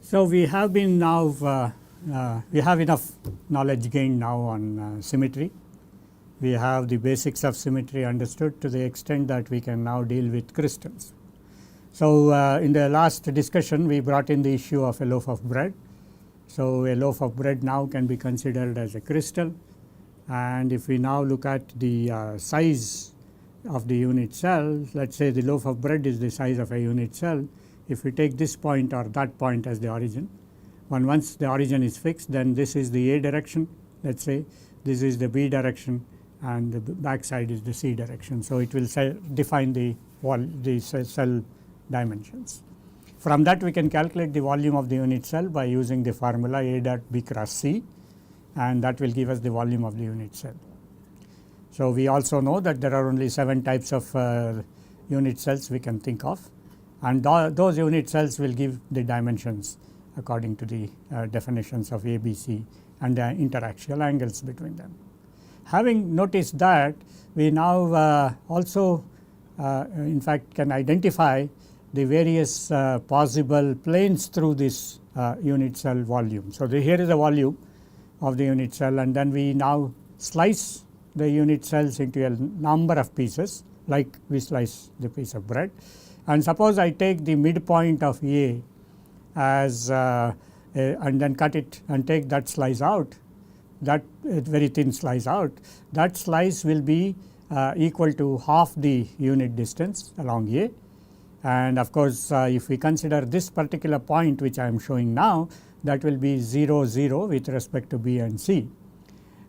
So, we have been now we have enough knowledge gained now on symmetry. We have the basics of symmetry understood to the extent that we can now deal with crystals. So, in the last discussion we brought in the issue of a loaf of bread. So, a loaf of bread now can be considered as a crystal, and if we now look at the size of the unit cell, let us say the loaf of bread is the size of a unit cell. If we take this point or that point as the origin, once the origin is fixed, then this is the A direction, let us say this is the B direction, and the back side is the C direction. So, it will define the cell dimensions. From that we can calculate the volume of the unit cell by using the formula A dot B cross C, and that will give us the volume of the unit cell. So, we also know that there are only 7 types of unit cells we can think of, and those unit cells will give the dimensions according to the definitions of A, B, C and the interaxial angles between them. Having noticed that, we now also in fact can identify the various possible planes through this unit cell volume. So, here is the volume of the unit cell, and then we now slice the unit cells into a number of pieces like we slice the piece of bread. And suppose I take the midpoint of A as and then cut it and take that slice out, that very thin slice out, that slice will be equal to half the unit distance along A. And of course, if we consider this particular point which I am showing now, that will be 0 0 with respect to B and C.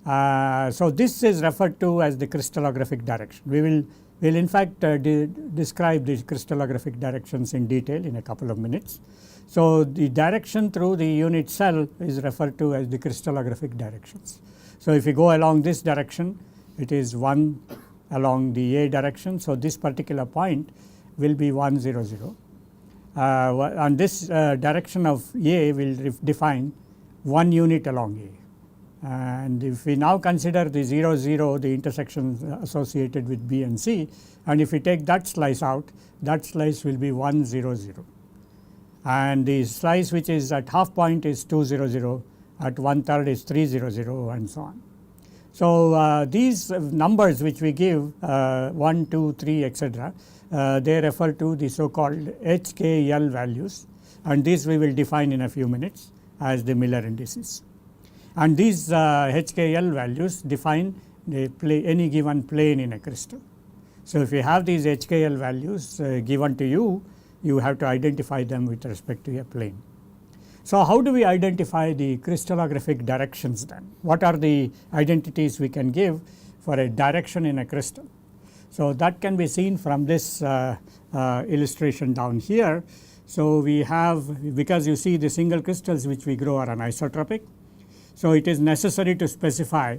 So, this is referred to as the crystallographic direction. We will in fact describe the crystallographic directions in detail in a couple of minutes. So, the direction through the unit cell is referred to as the crystallographic directions. So, if you go along this direction, it is 1 along the A direction. So, this particular point will be 1 0 0, and this direction of A will define 1 unit along A. And if we now consider the 0 0, the intersections associated with B and C, and if we take that slice out, that slice will be 1 0 0, and the slice which is at half point is 2 0 0, at 1/3 is 3 0 0, and so on. So, these numbers which we give 1, 2, 3 etc., they refer to the so called HKL values, and these we will define in a few minutes as the Miller indices. And these HKL values define any given plane in a crystal. So, if you have these HKL values given to you, you have to identify them with respect to a plane. So, how do we identify the crystallographic directions then? What are the identities we can give for a direction in a crystal? So, that can be seen from this illustration down here. So, we have, because you see the single crystals which we grow are anisotropic. So, it is necessary to specify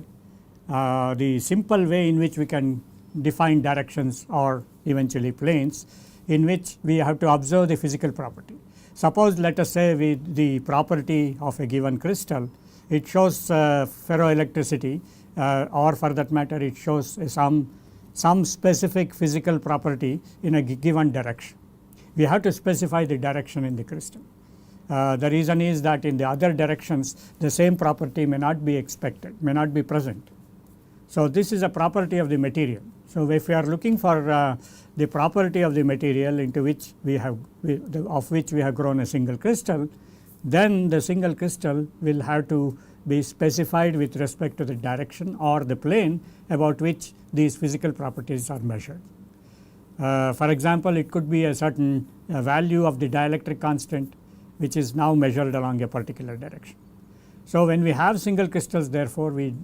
the simple way in which we can define directions or eventually planes, in which we have to observe the physical property. Suppose let us say the property of a given crystal, it shows ferroelectricity or for that matter it shows some specific physical property in a given direction. We have to specify the direction in the crystal. The reason is that in the other directions the same property may not be expected, may not be present. So, this is a property of the material. So, if we are looking for the property of the material into which of which we have grown a single crystal, then the single crystal will have to be specified with respect to the direction or the plane about which these physical properties are measured. For example, it could be a certain value of the dielectric constant which is now measured along a particular direction. So, when we have single crystals, therefore, we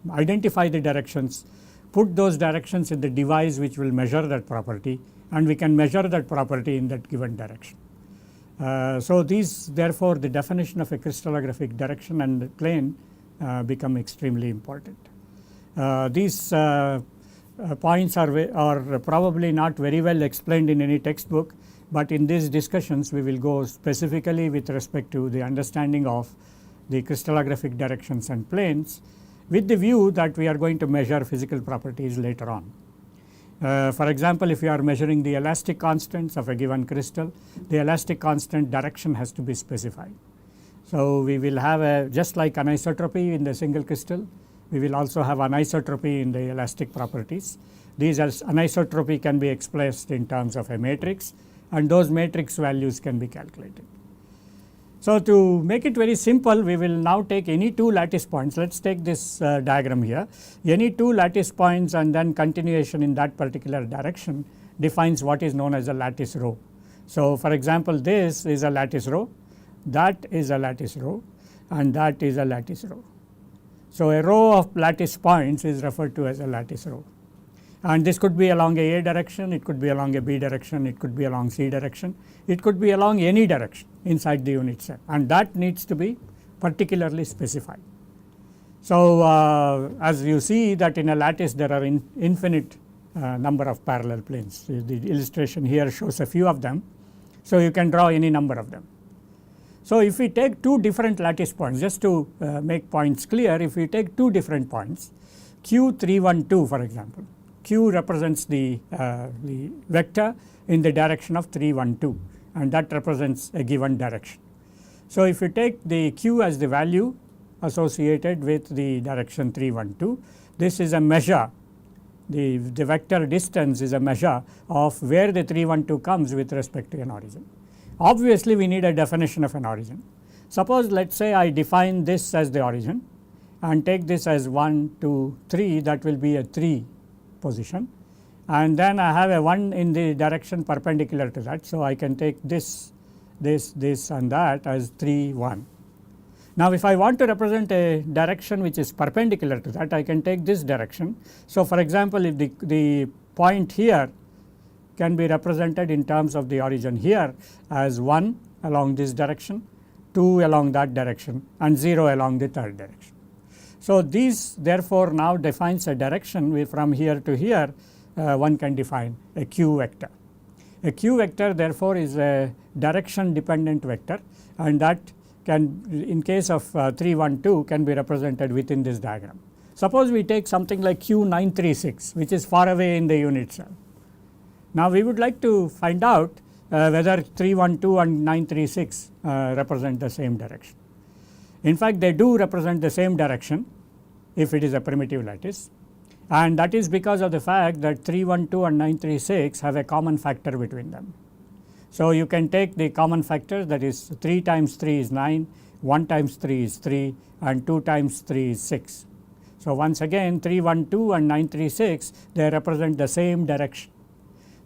identify the directions, put those directions in the device which will measure that property, and we can measure that property in that given direction. So these, therefore, the definition of a crystallographic direction and plane become extremely important. These points are probably not very well explained in any textbook, but in these discussions we will go specifically with respect to the understanding of the crystallographic directions and planes, with the view that we are going to measure physical properties later on. For example, if you are measuring the elastic constants of a given crystal, the elastic constant direction has to be specified. So we will have just like anisotropy in the single crystal, we will also have anisotropy in the elastic properties. These as anisotropy can be expressed in terms of a matrix, and those matrix values can be calculated. So to make it very simple, we will now take any two lattice points. Let us take this diagram here. Any two lattice points and then continuation in that particular direction defines what is known as a lattice row. So for example, this is a lattice row, that is a lattice row, and that is a lattice row. So a row of lattice points is referred to as a lattice row, and this could be along a direction, it could be along a B direction, it could be along C direction, it could be along any direction inside the unit cell, and that needs to be particularly specified. So as you see that in a lattice there are infinite number of parallel planes. The illustration here shows a few of them, so you can draw any number of them. So if we take two different lattice points, just to make points clear, if we take two different points, Q312 for example, Q represents the vector in the direction of 312, and that represents a given direction. So if you take the Q as the value associated with the direction 312, this is a measure, the vector distance is a measure of where the 312 comes with respect to an origin. Obviously we need a definition of an origin. Suppose let us say I define this as the origin and take this as 1, 2, 3, that will be a 3 position, and then I have a 1 in the direction perpendicular to that. So I can take this and that as 3, 1. Now if I want to represent a direction which is perpendicular to that, I can take this direction. So for example, if the point here can be represented in terms of the origin here as 1 along this direction, 2 along that direction, and 0 along the third direction. So these therefore now defines a direction from here to here. One can define a Q vector. A Q vector therefore is a direction dependent vector, and that can, in case of 312, can be represented within this diagram. Suppose we take something like Q936, which is far away in the unit cell. Now we would like to find out whether 312 and 936 represent the same direction. In fact, they do represent the same direction if it is a primitive lattice, and that is because of the fact that 312 and 936 have a common factor between them. So you can take the common factor, that is 3 times 3 is 9, 1 times 3 is 3, and 2 times 3 is 6. So once again 312 and 936, they represent the same direction.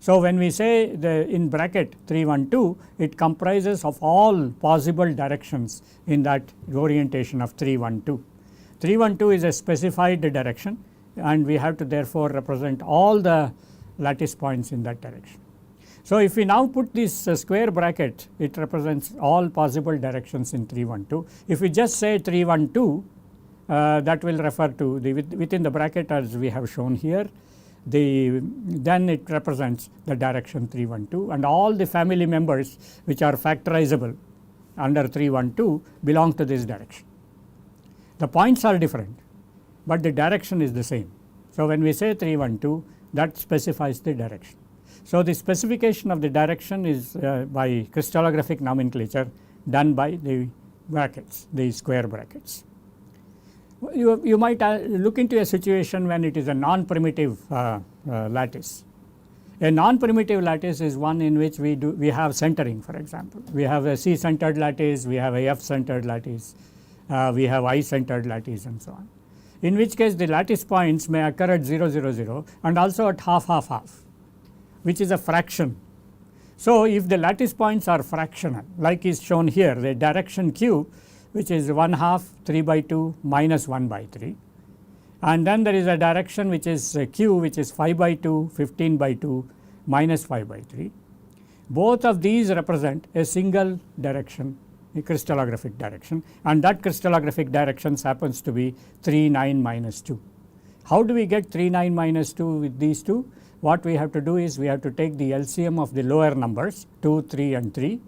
So when we say in bracket 312, it comprises of all possible directions in that orientation of 312. 312 is a specified direction, and we have to therefore represent all the lattice points in that direction. So if we now put this square bracket, it represents all possible directions in 312. If we just say 312, that will refer to within the bracket as we have shown here, then it represents the direction 312, and all the family members which are factorizable under 312 belong to this direction. The points are different, but the direction is the same. So when we say 312, that specifies the direction. So the specification of the direction is by crystallographic nomenclature done by the brackets, the square brackets. You might look into a situation when it is a non-primitive lattice. A non-primitive lattice is one in which we have centering, for example. We have a C-centered lattice, we have a F-centered lattice, we have I-centered lattice, and so on. In which case the lattice points may occur at 0, 0, 0 and also at half, half, half, which is a fraction. So if the lattice points are fractional, like is shown here, the direction Q, which is 1/2, 3/2, minus 1/3, and then there is a direction which is Q, which is 5/2, 15/2, minus 5/3. both of these represent a single direction, a crystallographic direction, and that crystallographic direction happens to be 3, 9, minus 2. How do we get 3, 9, minus 2 with these two? What we have to do is we have to take the LCM of the lower numbers 2, 3 and 3.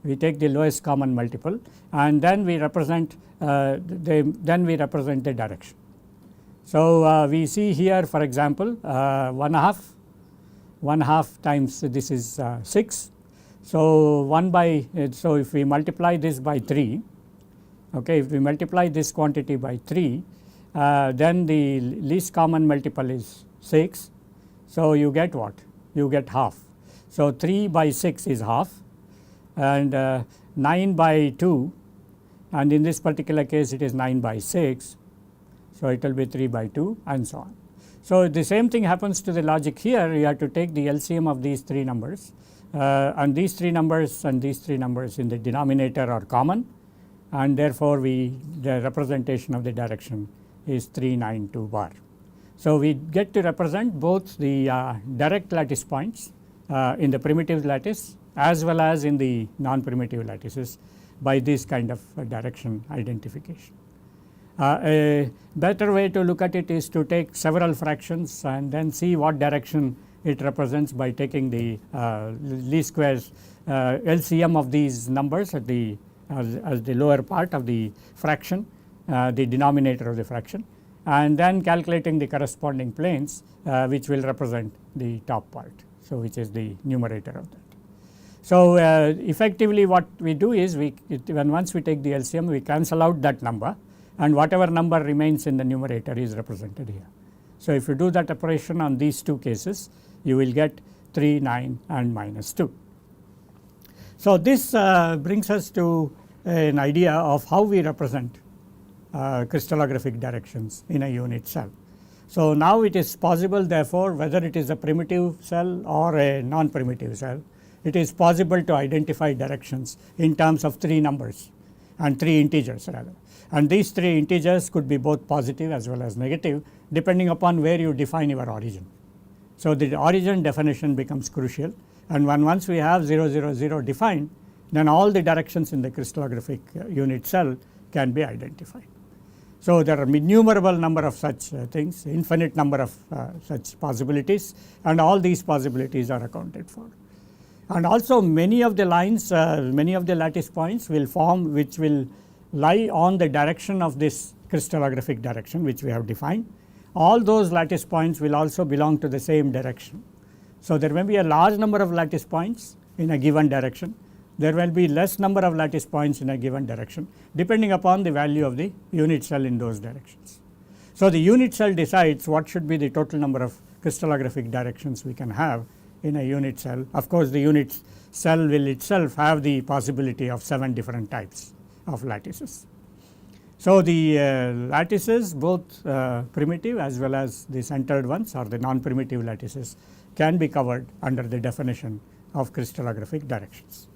We take the lowest common multiple and then we represent the direction. So, we see here for example 1 half times this is 6. So, 1 by so if we multiply this by 3, okay, if we multiply this quantity by 3, then the least common multiple is 6. So, you get what? You get half. So, 3 by 6 is half and 9 by 2, and in this particular case it is 9 by 6. So, it will be 3 by 2 and so on. So, the same thing happens to the logic here. You have to take the LCM of these 3 numbers and these 3 numbers and these 3 numbers in the denominator are common, and therefore, the representation of the direction is 3, 9, 2 bar. So, we get to represent both the direct lattice points in the primitive lattice as well as in the non-primitive lattices by this kind of direction identification. A better way to look at it is to take several fractions and then see what direction it represents by taking the least squares LCM of these numbers at the as the lower part of the fraction, the denominator of the fraction, and then calculating the corresponding planes which will represent the top part. So, which is the numerator of that. So, effectively what we do is once we take the LCM, we cancel out that number and whatever number remains in the numerator is represented here. So, if you do that operation on these two cases, you will get 3, 9 and minus 2. So, this brings us to an idea of how we represent crystallographic directions in a unit cell. So, now it is possible therefore, whether it is a primitive cell or a non-primitive cell, it is possible to identify directions in terms of 3 numbers and 3 integers rather, and these 3 integers could be both positive as well as negative depending upon where you define your origin. So, the origin definition becomes crucial, and once we have 0, 0, 0 defined, then all the directions in the crystallographic unit cell can be identified. So, there are innumerable number of such things, infinite number of such possibilities, and all these possibilities are accounted for. And also many of the lines, many of the lattice points will form which will lie on the direction of this crystallographic direction which we have defined. All those lattice points will also belong to the same direction. So, there may be a large number of lattice points in a given direction. There will be less number of lattice points in a given direction depending upon the value of the unit cell in those directions. So, the unit cell decides what should be the total number of crystallographic directions we can have in a unit cell. Of course, the unit cell will itself have the possibility of 7 different types of lattices. So, the lattices both primitive as well as the centered ones or the non-primitive lattices can be covered under the definition of crystallographic directions.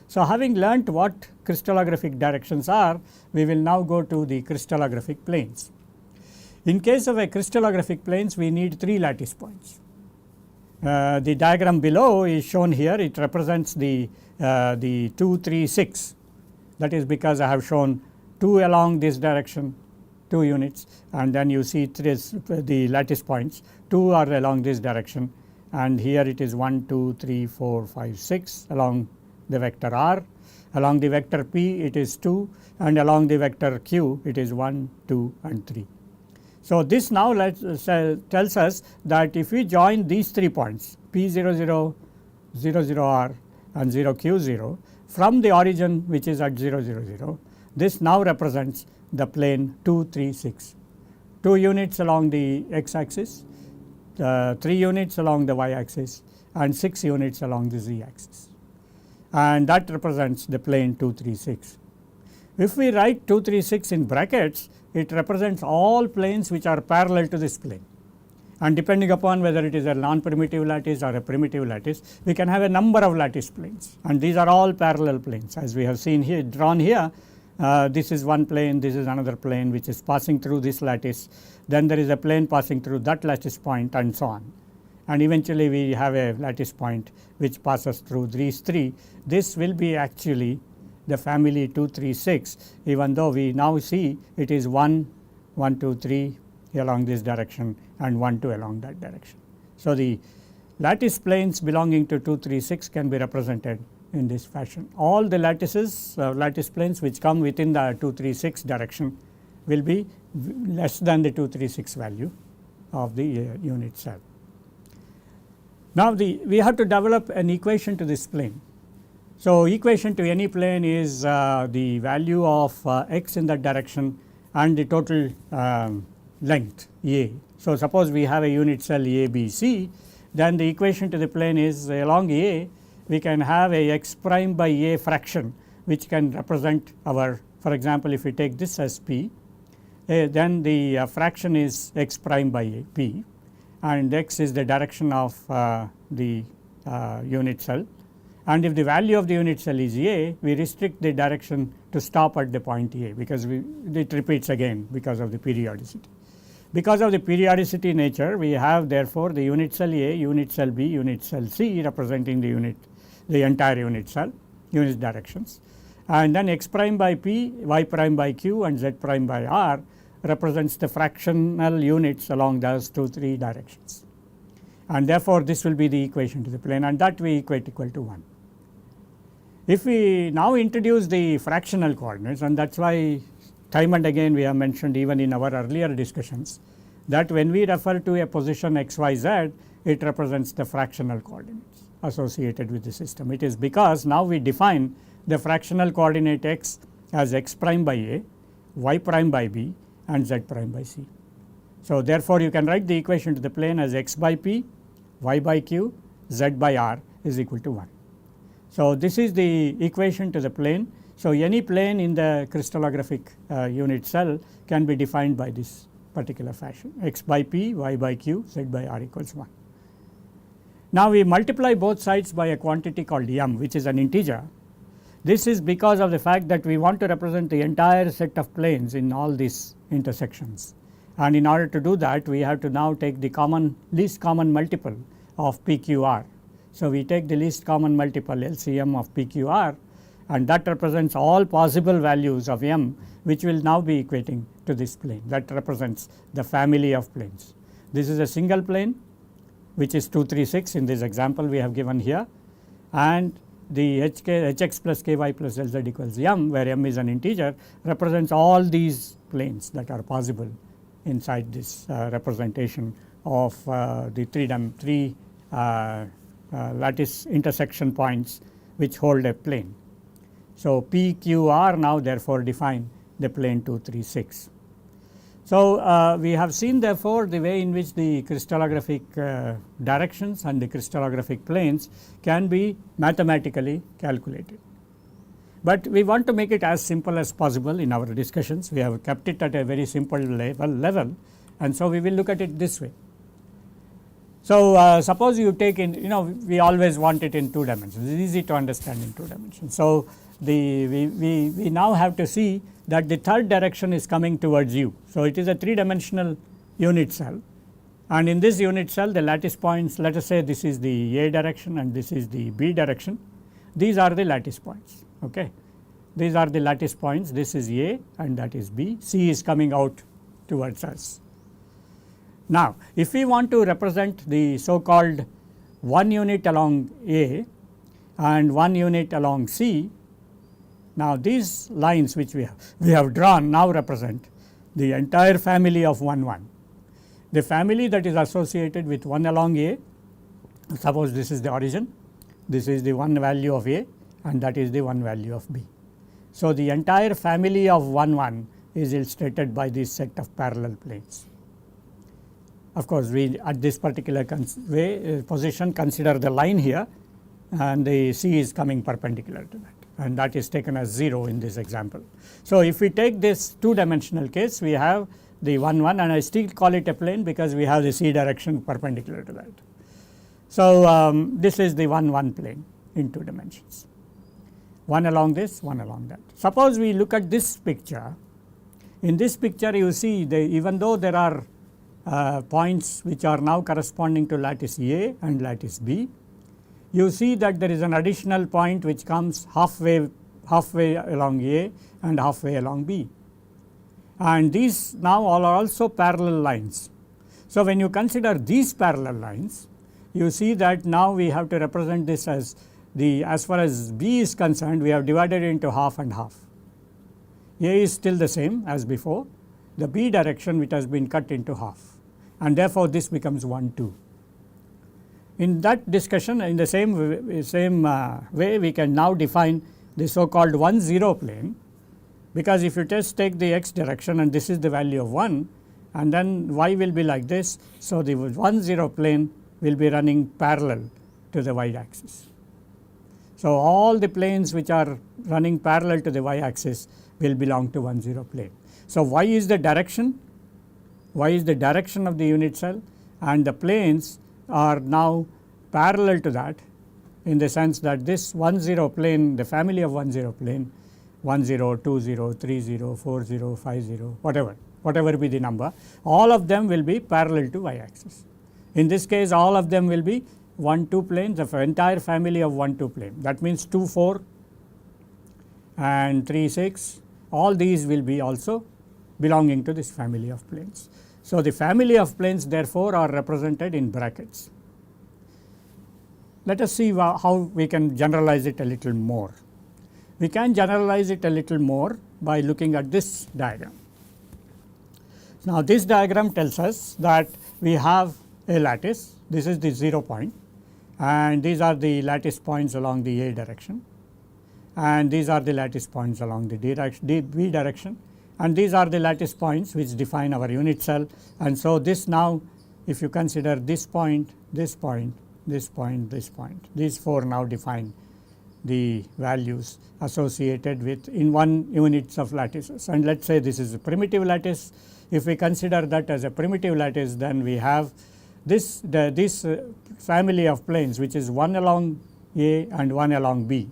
So, having learnt what crystallographic directions are, we will now go to the crystallographic planes. In case of a crystallographic planes, we need 3 lattice points. The diagram below is shown here. It represents the 2, 3, 6. That is because I have shown 2 along this direction, 2 units, and then you see the lattice points. 2 are along this direction, and here it is 1, 2, 3, 4, 5, 6 along the vector r. Along the vector p it is 2, and along the vector q it is 1, 2 and 3. So, this now tells us that if we join these 3 points p 0 0, 0 0 r and 0 q 0 from the origin which is at 0 0 0, this now represents the plane 2 3 6. 2 units along the x axis, 3 units along the y axis and 6 units along the z axis, and that represents the plane 2 3 6. If we write 2 3 6 in brackets, it represents all planes which are parallel to this plane, and depending upon whether it is a non-primitive lattice or a primitive lattice, we can have a number of lattice planes, and these are all parallel planes as we have seen here drawn here. This is one plane, this is another plane which is passing through this lattice, then there is a plane passing through that lattice point and so on. and eventually we have a lattice point which passes through these 3. This will be actually the family 2, 3, 6, even though we now see it is 1, 1, 2, 3 along this direction and 1, 2 along that direction. So, the lattice planes belonging to 2, 3, 6 can be represented in this fashion. All the lattices lattice planes which come within the 2, 3, 6 direction will be less than the 2, 3, 6 value of the unit cell. Now, we have to develop an equation to this plane. So, equation to any plane is the value of x in that direction and the total length A. So, suppose we have a unit cell A, B, C, then the equation to the plane is along A we can have a x prime by A fraction which can represent our, for example, if we take this as P, then the fraction is x prime by A, P, and x is the direction of the unit cell, and if the value of the unit cell is A, we restrict the direction to stop at the point A, because it repeats again because of the periodicity. Because of the periodicity nature, we have therefore the unit cell A, unit cell B, unit cell C representing the entire unit cell, unit directions, and then x prime by P, y prime by Q and z prime by R represents the fractional units along those 2, 3 directions, and therefore, this will be the equation to the plane, and that we equate equal to 1. If we now introduce the fractional coordinates, and that is why time and again we have mentioned even in our earlier discussions that when we refer to a position x, y, z, it represents the fractional coordinates associated with the system. It is because now we define the fractional coordinate x as x prime by A, y prime by B and z prime by C. So, therefore, you can write the equation to the plane as x by P, y by Q, z by R is equal to 1. So, this is the equation to the plane. So, any plane in the crystallographic unit cell can be defined by this particular fashion, x by P, y by Q, z by R equals 1. Now, we multiply both sides by a quantity called m, which is an integer. This is because of the fact that we want to represent the entire set of planes in all these intersections, and in order to do that we have to now take the least common multiple of PQR. So, we take the least common multiple LCM of PQR, and that represents all possible values of m which will now be equating to this plane, that represents the family of planes. This is a single plane which is 2, 3, 6 in this example we have given here, and the hx plus ky plus lz equals m, where m is an integer, represents all these planes that are possible inside this representation of the 3 lattice intersection points which hold a plane. So, P, Q, R now therefore define the plane 2, 3, 6. So, we have seen therefore the way in which the crystallographic directions and the crystallographic planes can be mathematically calculated. But we want to make it as simple as possible in our discussions. We have kept it at a very simple level, and so we will look at it this way. So, suppose you take in, we always want it in 2 dimensions, it is easy to understand in 2 dimensions. So, we now have to see that the third direction is coming towards you. So, it is a 3-dimensional unit cell, and in this unit cell the lattice points, let us say this is the A direction and this is the B direction, these are the lattice points. Okay. These are the lattice points, this is A and that is B, C is coming out towards us. Now, if we want to represent the so called 1 unit along A and 1 unit along C, now these lines which we have drawn now represent the entire family of 1, 1. The family that is associated with 1 along A, suppose this is the origin, this is the 1 value of A and that is the 1 value of B. So, the entire family of 1, 1 is illustrated by this set of parallel planes. Of course, we at this particular position consider the line here, and the C is coming perpendicular to that, and that is taken as 0 in this example. So, if we take this 2-dimensional case, we have the 1, 1, and I still call it a plane because we have the C direction perpendicular to that. So, this is the 1, 1 plane in 2 dimensions, 1 along this, 1 along that. Suppose we look at this picture. In this picture you see even though there are points which are now corresponding to lattice A and lattice B, you see that there is an additional point which comes halfway along A and halfway along B, and these now all are also parallel lines. So, when you consider these parallel lines, you see that now we have to represent this as far as B is concerned, we have divided it into half and half. A is still the same as before, the B direction which has been cut into half, and therefore, this becomes 1 2. In that discussion, in the same way we can now define the so called 1 0 plane, because if you just take the x direction and this is the value of 1 and then y will be like this. So, the 1 0 plane will be running parallel to the y axis. So, all the planes which are running parallel to the y axis will belong to 1 0 plane. So, y is the direction of the unit cell, and the planes are now parallel to that, in the sense that this 1 0 plane, the family of 1 0 plane, 1 0, 2 0, 3 0, 4 0, 5 0, whatever be the number, all of them will be parallel to y axis. In this case, all of them will be 1 2 planes of entire family of 1 2 plane. That means 2 4 and 3 6, all these will be also belonging to this family of planes. So, the family of planes therefore are represented in brackets. Let us see how we can generalize it a little more. We can generalize it a little more by looking at this diagram. Now, this diagram tells us that we have a lattice, this is the 0 point, and these are the lattice points along the A direction, and these are the lattice points along the B direction, and these are the lattice points which define our unit cell. And so, this now, if you consider this point, this point, this point, this point, these 4 now define the values associated with in 1 units of lattices. And let us say this is a primitive lattice. If we consider that as a primitive lattice, then we have this family of planes which is 1 along A and 1 along B.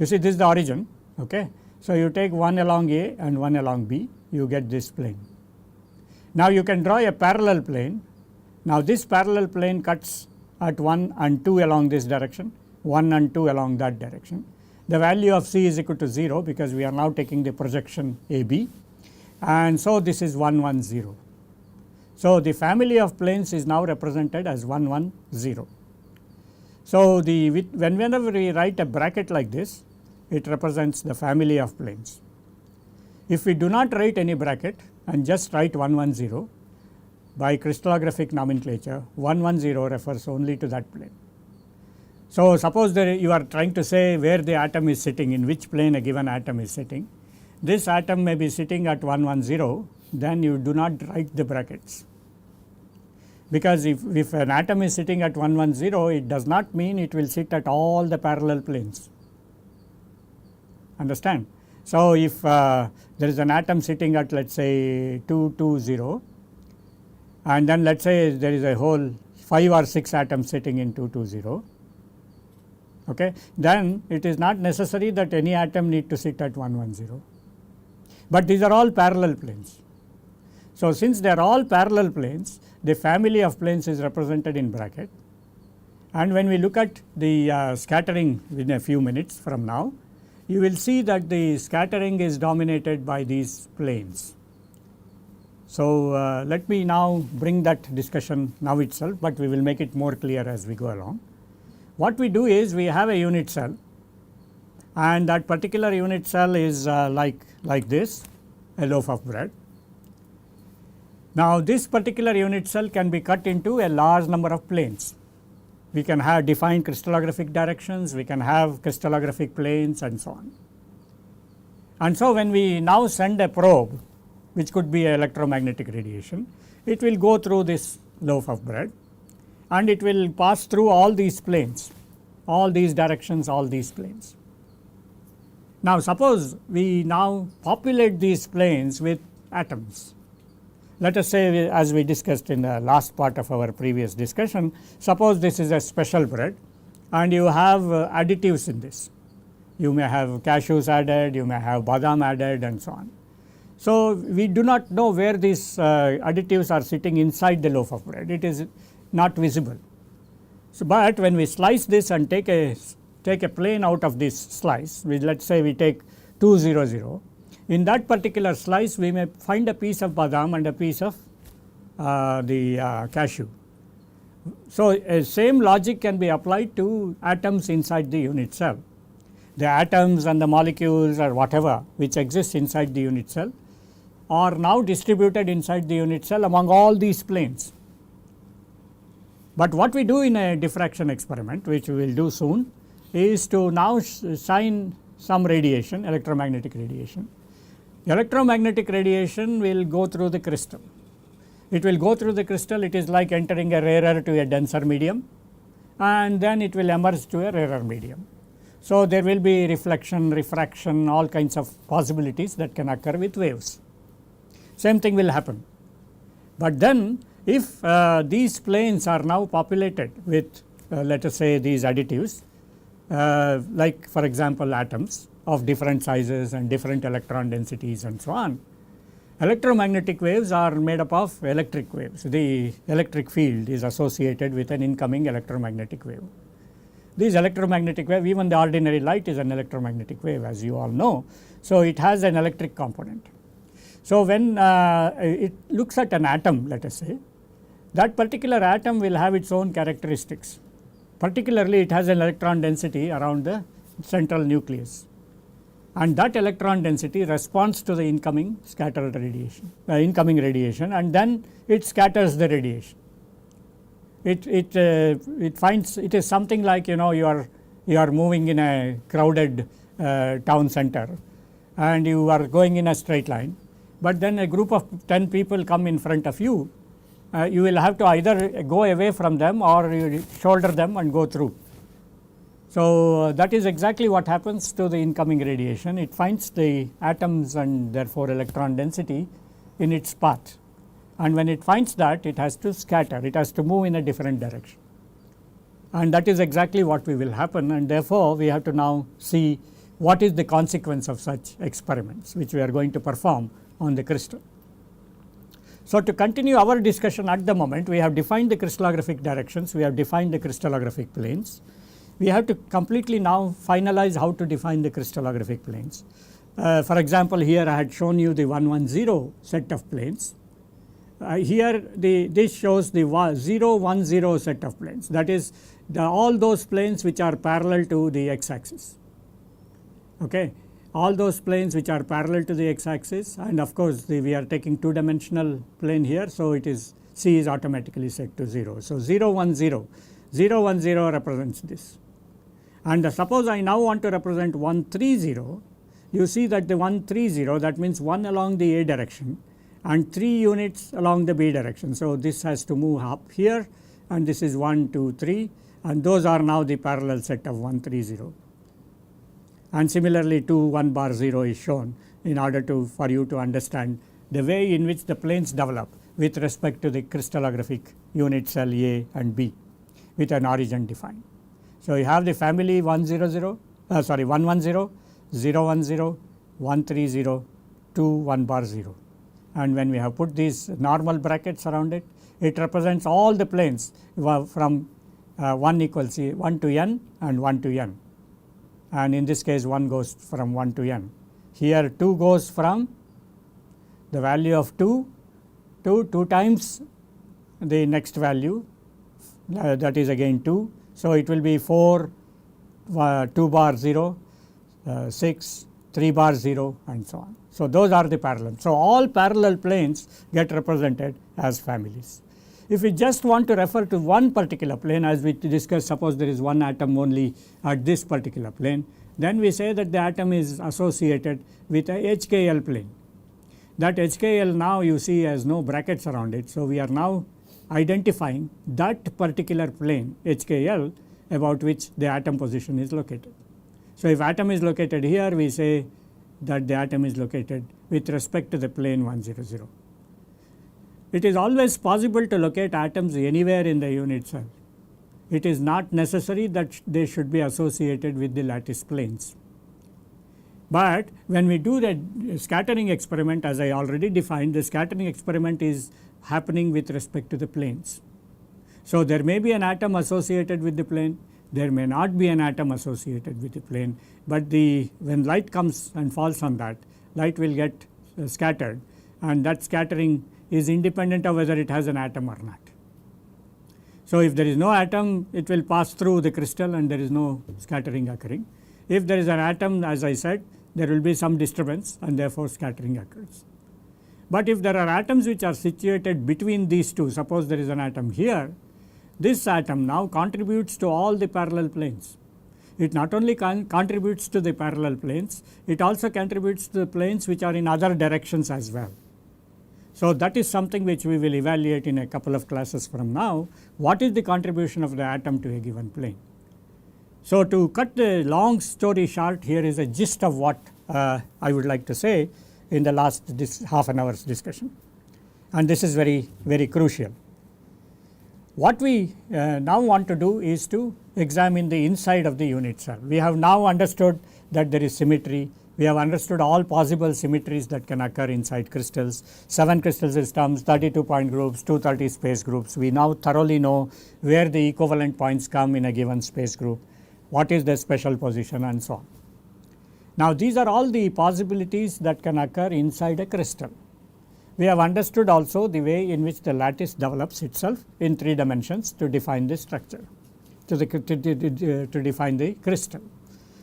You see, this is the origin. Okay. So, you take 1 along A and 1 along B, you get this plane. Now, you can draw a parallel plane. Now, this parallel plane cuts at 1 and 2 along this direction, 1 and 2 along that direction. The value of C is equal to 0, because we are now taking the projection AB, and so this is 1 1 0. So, the family of planes is now represented as 1 1 0. So, whenever we write a bracket like this, it represents the family of planes. If we do not write any bracket and just write 1 1 0, by crystallographic nomenclature, 1 1 0 refers only to that plane. So, suppose that you are trying to say where the atom is sitting, in which plane a given atom is sitting. This atom may be sitting at 1 1 0, then you do not write the brackets, because if an atom is sitting at 1 1 0, it does not mean it will sit at all the parallel planes. Understand? So, if there is an atom sitting at, let us say 2 2 0, and then let us say there is a whole 5 or 6 atoms sitting in 2 2 0, okay, then it is not necessary that any atom need to sit at 1 1 0, but these are all parallel planes. So, since they are all parallel planes, the family of planes is represented in bracket, and when we look at the scattering in a few minutes from now, you will see that the scattering is dominated by these planes. So, let me now bring that discussion now itself, but we will make it more clear as we go along. What we do is we have a unit cell, and that particular unit cell is like this, a loaf of bread. Now, this particular unit cell can be cut into a large number of planes. We can have defined crystallographic directions, we can have crystallographic planes, and so on. And so, when we now send a probe, which could be electromagnetic radiation, it will go through this loaf of bread, and it will pass through all these planes, all these directions, all these planes. Now, suppose we now populate these planes with atoms. Let us say, as we discussed in the last part of our previous discussion, suppose this is a special bread and you have additives in this. You may have cashews added, you may have badam added, and so on. So, we do not know where these additives are sitting inside the loaf of bread, it is not visible. So, but when we slice this and take a plane out of this slice, let us say we take 2 0 0, in that particular slice we may find a piece of badam and a piece of the cashew. So, same logic can be applied to atoms inside the unit cell. The atoms and the molecules or whatever which exists inside the unit cell are now distributed inside the unit cell among all these planes. But what we do in a diffraction experiment, which we will do soon, is to now shine some radiation, electromagnetic radiation. Electromagnetic radiation will go through the crystal. It will go through the crystal, it is like entering a rarer to a denser medium, and then it will emerge to a rarer medium. So, there will be reflection, refraction, all kinds of possibilities that can occur with waves. Same thing will happen. But then if these planes are now populated with let us say these additives, like for example atoms of different sizes and different electron densities and so on, electromagnetic waves are made up of electric waves. The electric field is associated with an incoming electromagnetic wave. These electromagnetic wave, even the ordinary light is an electromagnetic wave, as you all know. So, it has an electric component. So, when it looks at an atom, let us say, that particular atom will have its own characteristics. Particularly, it has an electron density around the central nucleus, and that electron density responds to the incoming scattered radiation, incoming radiation, and then it scatters the radiation. It finds it is something like, you know, you are moving in a crowded town center and you are going in a straight line, but then a group of 10 people come in front of you. You will have to either go away from them or you shoulder them and go through. So, that is exactly what happens to the incoming radiation. It finds the atoms and therefore electron density in its path, and when it finds that, it has to scatter, it has to move in a different direction, and that is exactly what will happen, and therefore, we have to now see what is the consequence of such experiments which we are going to perform on the crystal. So, to continue our discussion at the moment, we have defined the crystallographic directions, we have defined the crystallographic planes. We have to completely now finalize how to define the crystallographic planes. For example, here I had shown you the 110 set of planes. Here this shows the 010 set of planes, that is all those planes which are parallel to the x axis. Okay. All those planes which are parallel to the x axis, and of course, we are taking 2-dimensional plane here. So, it is C is automatically set to 0. So, 010 represents this, and suppose I now want to represent 130, you see that the 130, that means 1 along the A direction and 3 units along the B direction. So, this has to move up here, and this is 1 2 3, and those are now the parallel set of 130. And similarly 2 1 bar 0 is shown in order for you to understand the way in which the planes develop with respect to the crystallographic unit cell A and B with an origin defined. So, you have the family 110, 010, 010, 130, 2 1 bar 0, and when we have put these normal brackets around it, it represents all the planes from 1 equals 1 to n and 1 to n. And in this case 1 goes from 1 to n. Here 2 goes from the value of 2 to 2 times the next value, that is again 2. So, it will be 4 2 bar 0, 6 3 bar 0 and so on. So, those are the parallel. So, all parallel planes get represented as families. If we just want to refer to one particular plane, as we discussed, suppose there is one atom only at this particular plane, then we say that the atom is associated with a HKL plane. That HKL now you see has no brackets around it. So, we are now identifying that particular plane HKL about which the atom position is located. So, if atom is located here, we say that the atom is located with respect to the plane 100. It is always possible to locate atoms anywhere in the unit cell. It is not necessary that they should be associated with the lattice planes. But when we do the scattering experiment, as I already defined, the scattering experiment is happening with respect to the planes. So, there may be an atom associated with the plane, there may not be an atom associated with the plane, but when light comes and falls on that, light will get scattered, and that scattering is independent of whether it has an atom or not. So, if there is no atom, it will pass through the crystal and there is no scattering occurring. If there is an atom, as I said, there will be some disturbance and therefore scattering occurs. But if there are atoms which are situated between these two, suppose there is an atom here, this atom now contributes to all the parallel planes. It not only contributes to the parallel planes, it also contributes to the planes which are in other directions as well. So, that is something which we will evaluate in a couple of classes from now. What is the contribution of the atom to a given plane? So, to cut the long story short, here is a gist of what I would like to say in the last half an hour's discussion, and this is very crucial. What we now want to do is to examine the inside of the unit cell. We have now understood that there is symmetry. We have understood all possible symmetries that can occur inside crystals, 7 crystal systems, 32 point groups, 230 space groups. We now thoroughly know where the equivalent points come in a given space group, what is their special position, and so on. Now, these are all the possibilities that can occur inside a crystal. We have understood also the way in which the lattice develops itself in 3 dimensions to define the structure, to define the crystal.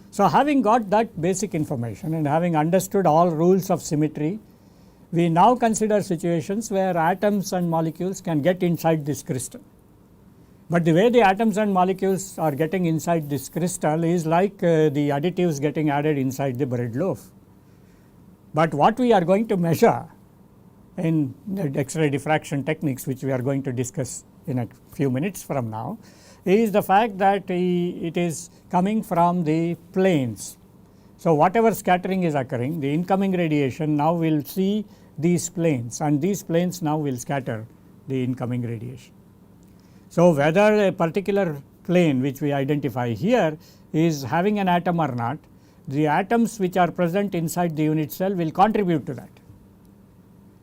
So, having got that basic information and having understood all rules of symmetry, we now consider situations where atoms and molecules can get inside this crystal. But the way the atoms and molecules are getting inside this crystal is like the additives getting added inside the bread loaf. But what we are going to measure in the X-ray diffraction techniques, which we are going to discuss in a few minutes from now, is the fact that it is coming from the planes. So, whatever scattering is occurring, the incoming radiation now will see these planes, and these planes now will scatter the incoming radiation. So, whether a particular plane which we identify here is having an atom or not, the atoms which are present inside the unit cell will contribute to that.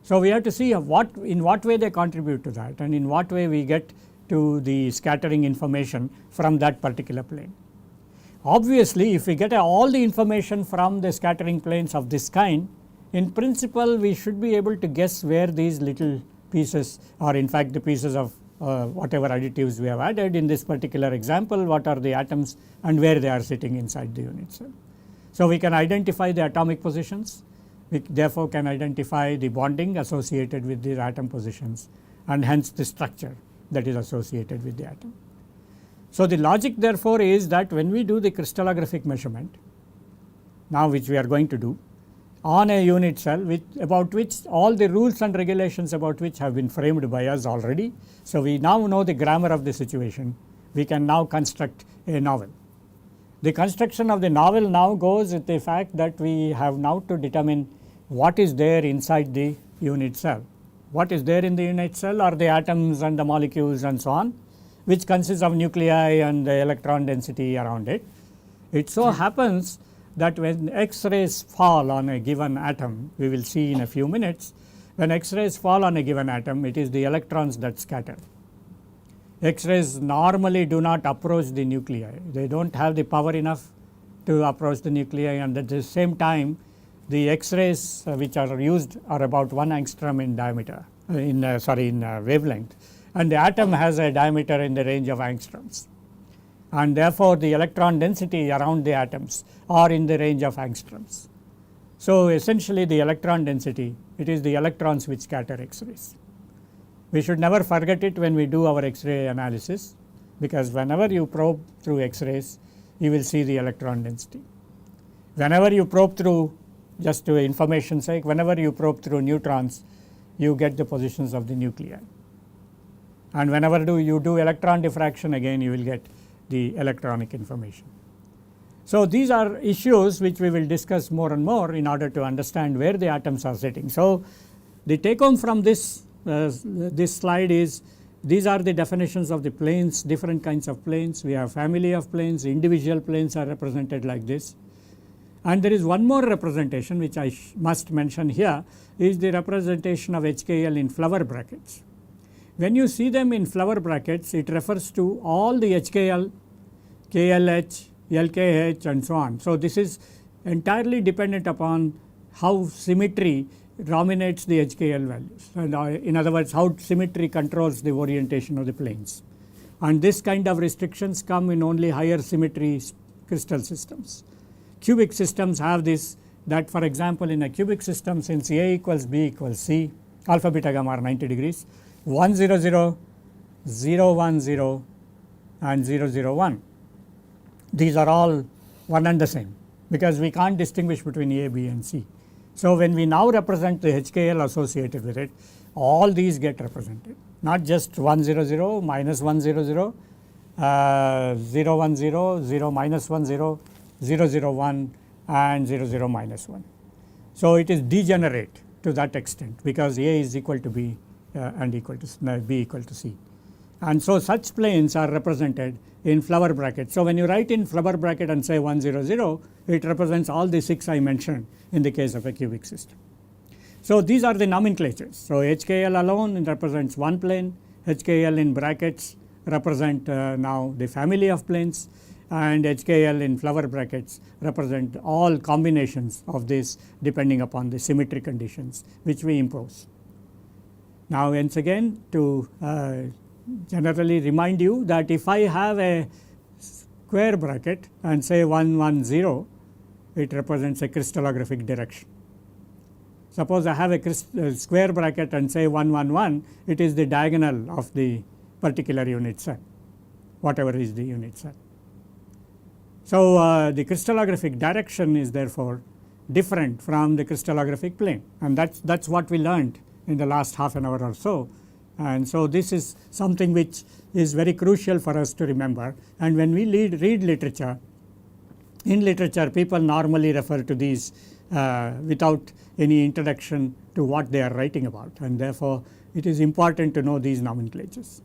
So, we have to see in what way they contribute to that and in what way we get to the scattering information from that particular plane. Obviously, if we get all the information from the scattering planes of this kind, in principle we should be able to guess where these little pieces are, in fact the pieces of whatever additives we have added in this particular example, what are the atoms and where they are sitting inside the unit cell. So, we can identify the atomic positions, we therefore can identify the bonding associated with these atom positions and hence the structure that is associated with the atom. So, the logic therefore is that when we do the crystallographic measurement, now which we are going to do on a unit cell about which all the rules and regulations about which have been framed by us already. So, we now know the grammar of the situation, we can now construct a novel. The construction of the novel now goes with the fact that we have now to determine what is there inside the unit cell. What is there in the unit cell are the atoms and the molecules and so on, which consists of nuclei and the electron density around it. It so happens that when X-rays fall on a given atom, we will see in a few minutes, when X-rays fall on a given atom, it is the electrons that scatter. X-rays normally do not approach the nuclei, they do not have the power enough to approach the nuclei, and at the same time the X-rays which are used are about 1 angstrom in diameter, in wavelength, and the atom has a diameter in the range of angstroms, and therefore the electron density around the atoms are in the range of angstroms. So, essentially the electron density, it is the electrons which scatter X-rays. We should never forget it when we do our X-ray analysis, because whenever you probe through X-rays, you will see the electron density. Whenever you probe through, just to information sake, whenever you probe through neutrons, you get the positions of the nuclei, and whenever you do electron diffraction, again you will get the electronic information. So, these are issues which we will discuss more and more in order to understand where the atoms are sitting. So, the take home from this slide is these are the definitions of the planes, different kinds of planes. We have family of planes, individual planes are represented like this, And there is one more representation which I must mention here, is the representation of HKL in flower brackets. When you see them in flower brackets, it refers to all the HKL, KLH, LKH and so on. So, this is entirely dependent upon how symmetry dominates the HKL values, and in other words how symmetry controls the orientation of the planes. And this kind of restrictions come in only higher symmetry crystal systems. Cubic systems have this, that for example in a cubic system, since A equals B equals C, alpha beta gamma are 90 degrees, 1 0 0, 0 1 0 and 0 0 1. These are all one and the same, because we can't distinguish between A, B and C. So, when we now represent the HKL associated with it, all these get represented, not just 1 0 0, minus 1 0 0, 0 1 0, 0 minus 1 0, 0 0 1 and 0 0 minus 1. So, it is degenerate to that extent, because A is equal to B and equal to B equal to C. And so, such planes are represented in flower bracket. So, when you write in flower bracket and say 1 0 0, it represents all the 6 I mentioned in the case of a cubic system. So, these are the nomenclatures. So, HKL alone represents one plane, HKL in brackets represent now the family of planes, and HKL in flower brackets represent all combinations of this depending upon the symmetry conditions which we impose. Now, once again to generally remind you that if I have a square bracket and say 1 1 0, it represents a crystallographic direction. Suppose I have a square bracket and say 1 1 1, it is the diagonal of the particular unit cell, whatever is the unit cell. So, the crystallographic direction is therefore different from the crystallographic plane, and that's what we learned in the last half an hour or so. And so, this is something which is very crucial for us to remember, and when we read literature, in literature people normally refer to these without any introduction to what they are writing about, and therefore, it is important to know these nomenclatures.